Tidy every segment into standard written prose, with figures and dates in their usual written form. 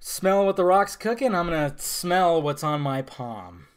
Smell what the Rock's cooking? I'm going to smell what's on my palm.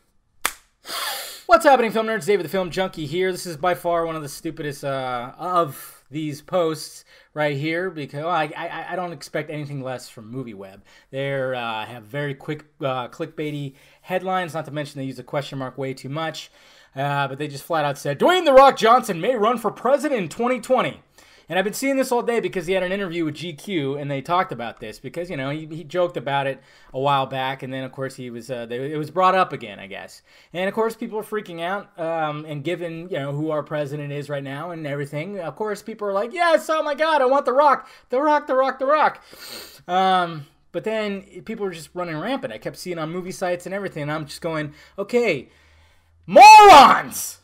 What's happening, film nerds? David the Film Junkie here. This is by far one of the stupidest of these posts right here because I don't expect anything less from MovieWeb. They have very quick clickbaity headlines, not to mention they use a question mark way too much. But they just flat out said, Dwayne "The Rock" Johnson may run for president in 2020. And I've been seeing this all day because he had an interview with GQ and they talked about this because, you know, he joked about it a while back. And then, of course, it was brought up again, I guess. And, of course, people are freaking out. And given, you know, who our president is right now and everything, of course, people are like, yes, oh, my God, I want The Rock. The Rock, The Rock, The Rock. But then people were just running rampant. I kept seeing on movie sites and everything. And I'm just going, okay, morons!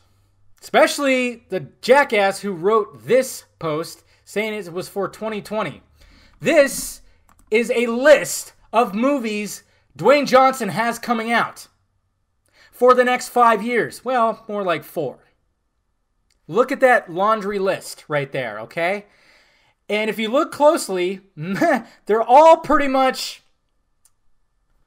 Especially the jackass who wrote this post saying it was for 2020. This is a list of movies Dwayne Johnson has coming out for the next 5 years. Well, more like 4. Look at that laundry list right there, okay? And if you look closely, they're all pretty much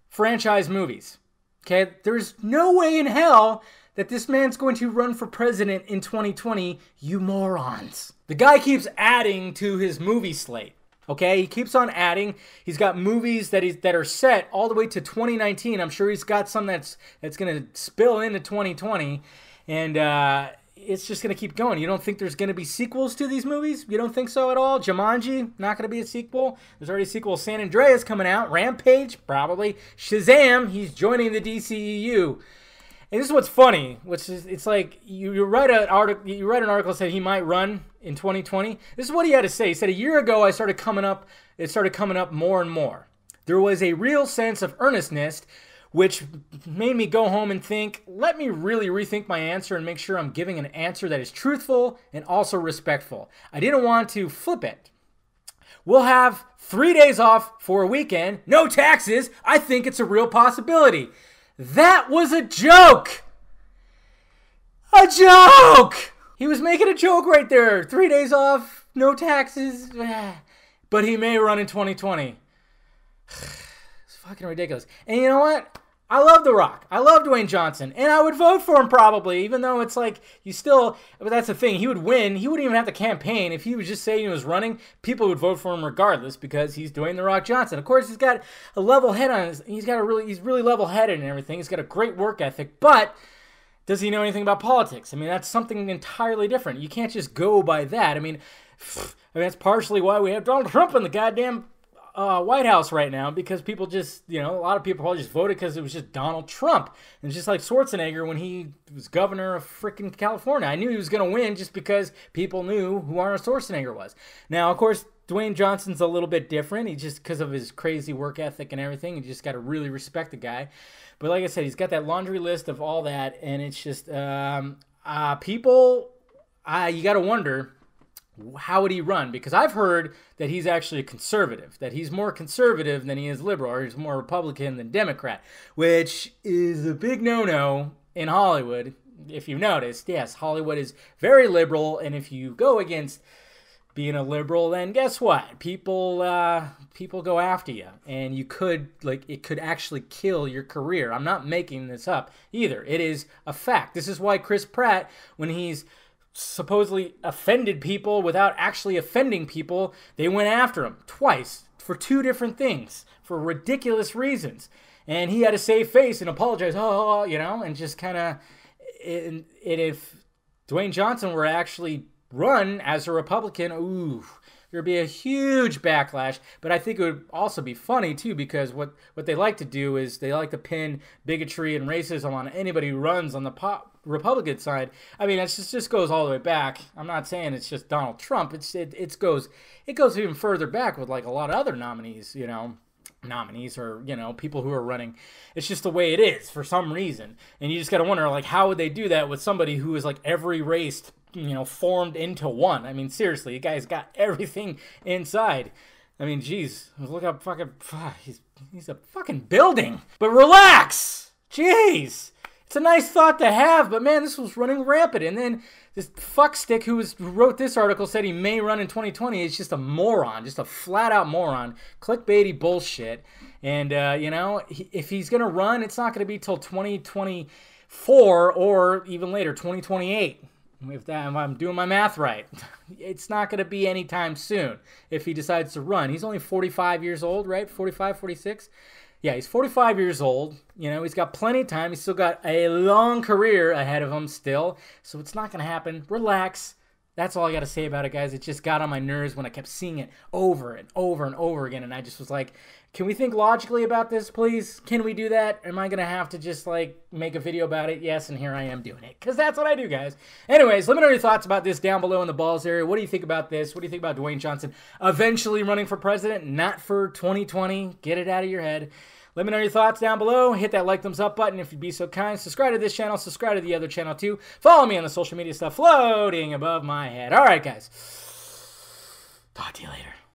franchise movies, okay? There's no way in hell that this man's going to run for president in 2020, you morons. The guy keeps adding to his movie slate, okay? He keeps on adding. He's got movies that are set all the way to 2019. I'm sure he's got some that's going to spill into 2020, and it's just going to keep going. You don't think there's going to be sequels to these movies? You don't think so at all? Jumanji, not going to be a sequel. There's already a sequel. San Andreas coming out. Rampage, probably. Shazam, he's joining the DCEU. And this is what's funny, which is it's like you write an article that said he might run in 2020. This is what he had to say. He said, a year ago it started coming up more and more. There was a real sense of earnestness, which made me go home and think, let me really rethink my answer and make sure I'm giving an answer that is truthful and also respectful. I didn't want to flip it. We'll have 3 days off for a weekend, no taxes. I think it's a real possibility. That was a joke! A joke! He was making a joke right there. 3 days off, no taxes. But he may run in 2020. It's fucking ridiculous. And you know what? I love The Rock. I love Dwayne Johnson. And I would vote for him probably, even though it's like but that's the thing. He would win. He wouldn't even have to campaign. If he was just saying he was running, people would vote for him regardless because he's Dwayne The Rock Johnson. Of course, he's got a level head on his, he's really level-headed and everything. He's got a great work ethic, but does he know anything about politics? I mean, that's something entirely different. You can't just go by that. I mean, that's partially why we have Donald Trump in the goddamn White House right now, because people just, you know, a lot of people probably just voted because it was just Donald Trump. And it's just like Schwarzenegger when he was governor of freaking California. I knew he was going to win just because people knew who Arnold Schwarzenegger was. Now, of course, Dwayne Johnson's a little bit different. He just, because of his crazy work ethic and everything, you just got to really respect the guy. But like I said, he's got that laundry list of all that, and it's just, people, you got to wonder, how would he run? Because I've heard that he's actually a conservative, that he's more conservative than he is liberal, or he's more Republican than Democrat, which is a big no-no in Hollywood. If you've noticed, yes, Hollywood is very liberal, and if you go against being a liberal, then guess what? People go after you, and it could actually kill your career. I'm not making this up either. It is a fact. This is why Chris Pratt, when he's supposedly offended people without actually offending people, they went after him twice for 2 different things for ridiculous reasons. And he had to save face and apologize, and just kind of, if Dwayne Johnson were actually run as a Republican, there'd be a huge backlash. But I think it would also be funny too, because what they like to do is they like to pin bigotry and racism on anybody who runs on the Republican side. I mean, it just goes all the way back. I'm not saying it's just Donald Trump. It goes even further back with like a lot of other nominees, or, people who are running. It's just the way it is for some reason. And you just got to wonder, like, how would they do that with somebody who is like every race, formed into one? I mean, seriously, the guy's got everything inside. I mean, geez, look how fucking, he's a fucking building. But relax! Jeez! It's a nice thought to have, but man, this was running rampant. And then This fuckstick who wrote this article said he may run in 2020 is just a moron, just a flat-out moron. Clickbaity bullshit. And, you know, if he's going to run, it's not going to be till 2024 or even later, 2028. If I'm doing my math right. It's not going to be anytime soon if he decides to run. He's only 45 years old, right? 45, 46? Yeah, he's 45 years old. You know, he's got plenty of time. He's still got a long career ahead of him still. So it's not going to happen. Relax. That's all I got to say about it, guys. It just got on my nerves when I kept seeing it over and over and over again. And I just was like, can we think logically about this, please? Can we do that? Am I going to have to just, like, make a video about it? Yes, and here I am doing it. Because that's what I do, guys. Anyways, let me know your thoughts about this down below in the balls area. What do you think about this? What do you think about Dwayne Johnson eventually running for president? Not for 2020. Get it out of your head. Let me know your thoughts down below. Hit that like, thumbs up button if you'd be so kind. Subscribe to this channel. Subscribe to the other channel too. Follow me on the social media stuff floating above my head. All right, guys. Talk to you later.